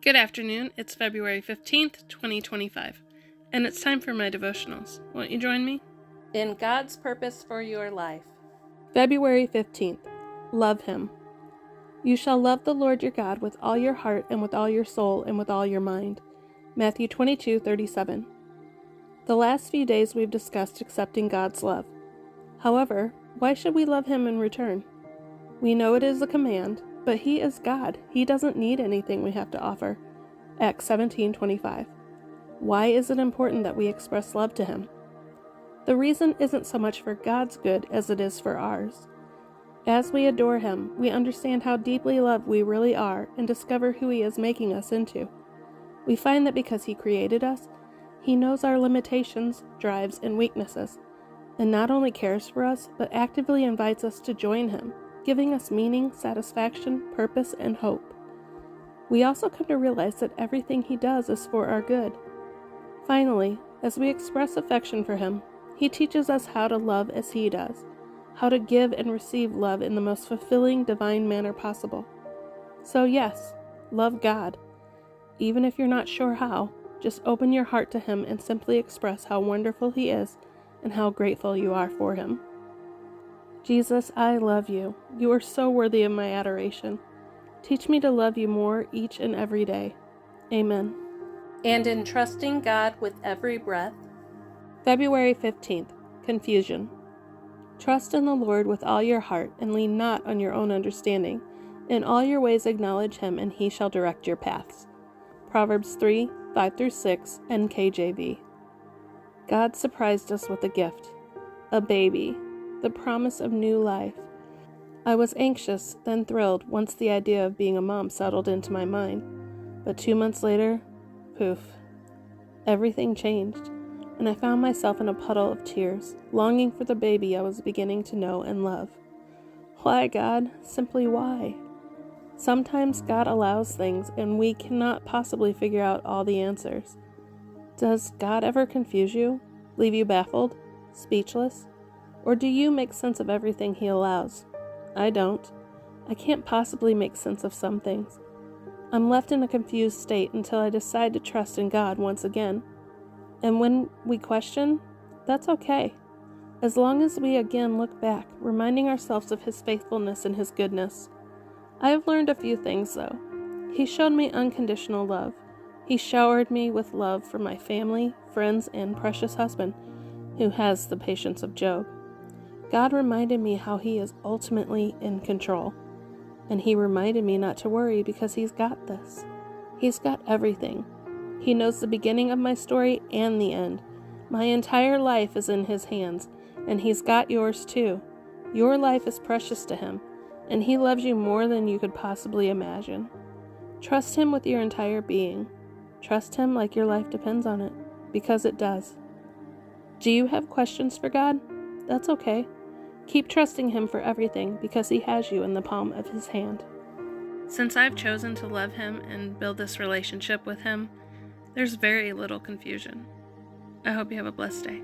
Good afternoon, it's February 15th, 2025, and it's time for my devotionals. Won't you join me? In God's purpose for your life. February 15th, love Him. You shall love the Lord your God with all your heart and with all your soul and with all your mind. Matthew 22:37. The last few days we've discussed accepting God's love. However, why should we love Him in return? We know it is a command, but He is God. He doesn't need anything we have to offer. Acts 17:25. Why is it important that we express love to Him? The reason isn't so much for God's good as it is for ours. As we adore Him, we understand how deeply loved we really are and discover who He is making us into. We find that because He created us, He knows our limitations, drives, and weaknesses, and not only cares for us, but actively invites us to join Him, giving us meaning, satisfaction, purpose, and hope. We also come to realize that everything He does is for our good. Finally, as we express affection for Him, He teaches us how to love as He does, how to give and receive love in the most fulfilling, divine manner possible. So yes, love God. Even if you're not sure how, just open your heart to Him and simply express how wonderful He is and how grateful you are for Him. Jesus, I love you. You are so worthy of my adoration. Teach me to love you more each and every day. Amen. And in trusting God with every breath. February 15th, confusion. Trust in the Lord with all your heart and lean not on your own understanding. In all your ways acknowledge Him and He shall direct your paths. Proverbs 3:5-6, NKJV. God surprised us with a gift, a baby, the promise of new life. I was anxious, then thrilled once the idea of being a mom settled into my mind. But 2 months later, poof, everything changed, and I found myself in a puddle of tears, longing for the baby I was beginning to know and love. Why, God? Simply why? Sometimes God allows things, and we cannot possibly figure out all the answers. Does God ever confuse you, leave you baffled, speechless? Or do you make sense of everything He allows? I don't. I can't possibly make sense of some things. I'm left in a confused state until I decide to trust in God once again. And when we question, that's okay. As long as we again look back, reminding ourselves of His faithfulness and His goodness. I have learned a few things though. He showed me unconditional love. He showered me with love for my family, friends, and precious husband, who has the patience of Job. God reminded me how He is ultimately in control. And He reminded me not to worry because He's got this. He's got everything. He knows the beginning of my story and the end. My entire life is in His hands, and He's got yours too. Your life is precious to Him, and He loves you more than you could possibly imagine. Trust Him with your entire being. Trust Him like your life depends on it, because it does. Do you have questions for God? That's okay. Keep trusting Him for everything because He has you in the palm of His hand. Since I've chosen to love Him and build this relationship with Him, there's very little confusion. I hope you have a blessed day.